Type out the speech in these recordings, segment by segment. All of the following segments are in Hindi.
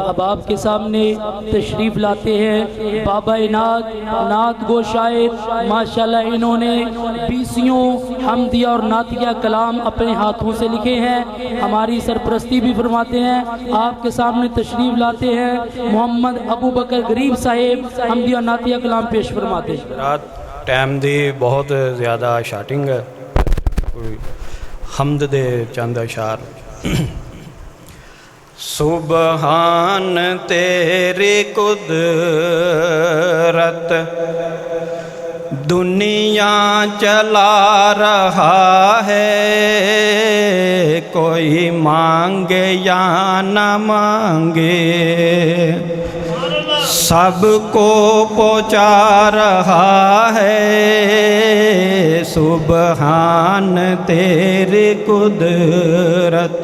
अब आपके सामने तशरीफ़ लाते हैं बाबा नात नात गो शायर। माशाल्लाह इन्होंने बीसियों हमदिया और नातिया कलाम अपने हाथों से लिखे हैं, हमारी सरपरस्ती भी फरमाते हैं। आपके सामने तशरीफ़ लाते हैं मोहम्मद अबू बकर गरीब साहेब, हमदिया नातिया कलाम पेश फरमाते हैं। रात टाइम दी बहुत ज़्यादा शाटिंग है, हमद दे चंद अशार। सुबहान तेरी कुदरत दुनिया चला रहा है, कोई मांगे या न मांगे सबको पहुँचा रहा है। सुबहान तेरी कुदरत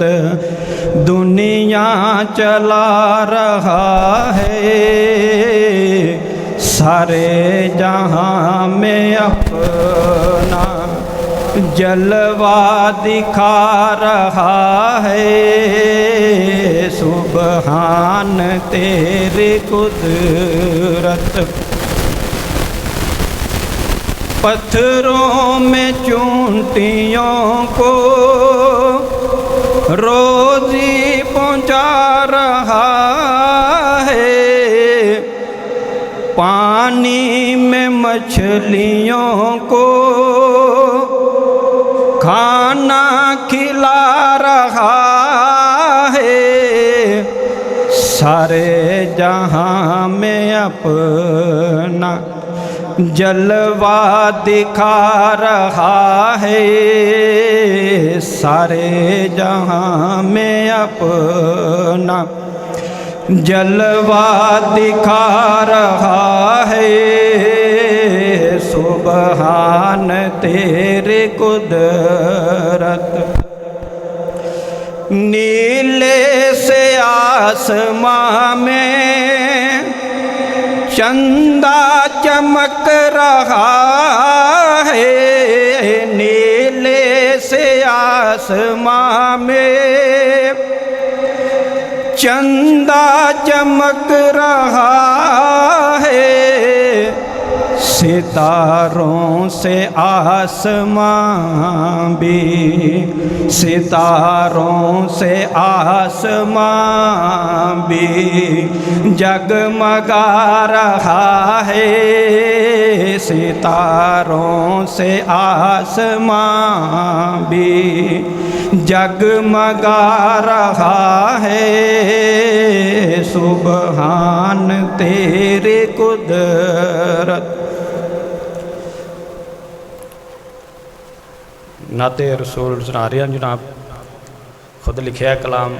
दुनिया चला रहा है, सारे जहां में अपना जलवा दिखा रहा है। सुबहान तेरी कुदरत पत्थरों में चूंटियों को रोजी पहुंचा रहा है, पानी में मछलियों को खाना खिला रहा है। सारे जहां में अपना जलवा दिखा रहा है, सारे जहां में अपना जलवा दिखा रहा है। सुबहान तेरी कुदरत नीले से आसमां में चंदा चमक रहा है, नीले से आसमां में चंदा चमक रहा है। सितारों से आसमां भी, सितारों से आसमां भी जगमगा रहा है। सितारों से आसमां भी जगमगा रहा है। सुबहान तेरी कुदरत। नाते रसूल सुना रहे हैं जनाब, खुद लिखा कलाम।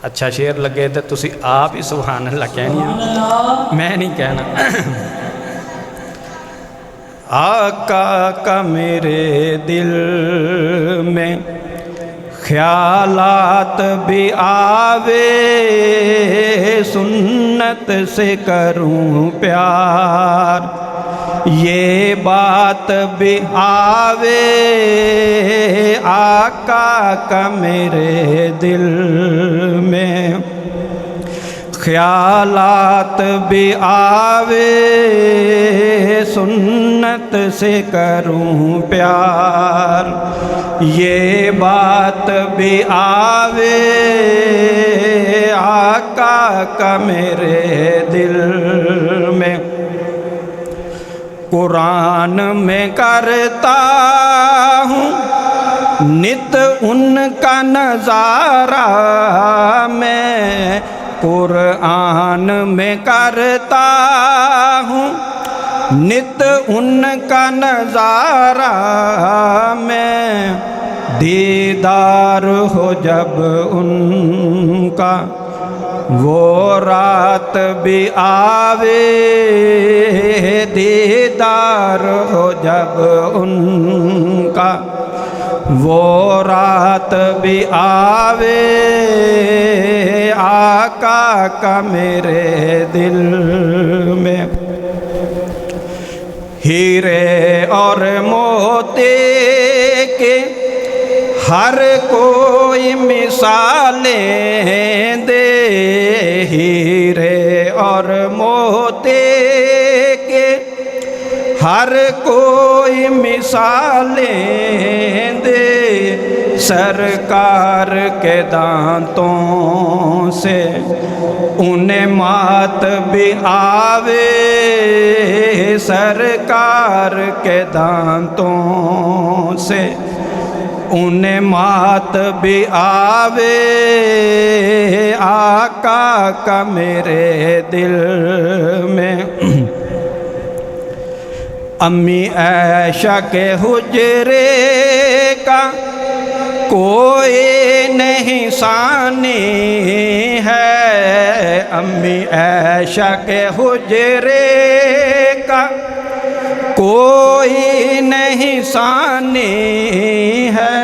अच्छा शेर लगे तो तुसी आप ही सुभान अल्लाह कहनी, मैं नहीं कहना। आका का मेरे दिल में ख्यालात भी आवे, सुन्नत से करूं प्यार ये बात भी आवे। आका का मेरे दिल में ख्यालात भी आवे, सुन्नत से करूं प्यार ये बात भी आवे। आका का मेरे दिल में कुरान में करता हूँ नित उनका नज़ारा, मैं कुरान में करता हूँ नित उनका नज़ारा। मैं दीदार हो जब उनका वो रात भी आवे। दीदार हो जब उनका वो रात भी आवे। आका का मेरे दिल में हीरे और मोती के हर को कोई मिसालें दे हीरे और मोती के, हर कोई मिसालें दे सरकार के दांतों से, उन्हें मात भी आवे सरकार के दांतों से, उन्हें मात भी आवे आका का मेरे दिल में। अम्मी ऐशा के हुजरे का कोई नहीं सानी है, अम्मी ऐशा के हुजरे का कोई नहीं सानी है,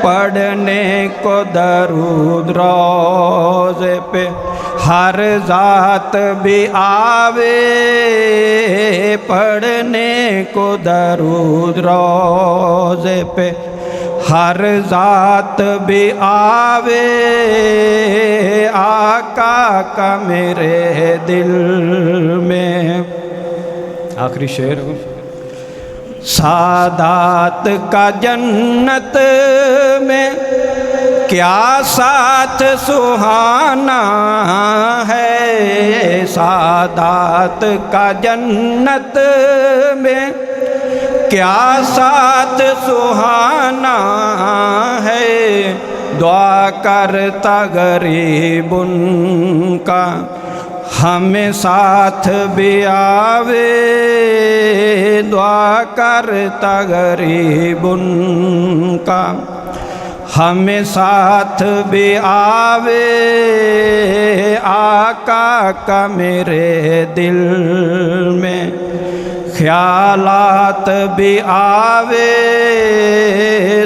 पढ़ने को दरूद रोज़े पे हर ज़ात भी आवे, पढ़ने को दरूद रोज़े पे हर ज़ात भी आवे आका का मेरे दिल में। आखिरी शेर, सादात का जन्नत में क्या साथ सुहाना है, सादात का जन्नत में क्या साथ सुहाना है, दुआ करता गरीबुन का हमें साथ भी आवे, दुआ करता गरीबुन का हमें साथ भी आवे आका का मेरे दिल में। ख्यालात भी आवे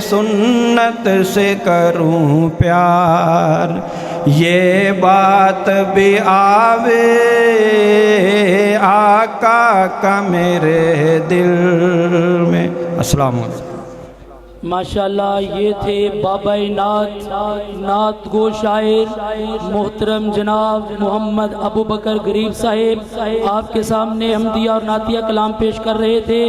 सुन्नत से करूं प्यार, ये बात भी आवे आका का मेरे दिल में। अस्सलाम वालेकुम। माशाल्लाह, ये थे बाबा नात गो शायर मोहतरम जनाब मोहम्मद अबू बकर गरीब साहिब आपके सामने हमदिया और नातिया कलाम पेश कर रहे थे।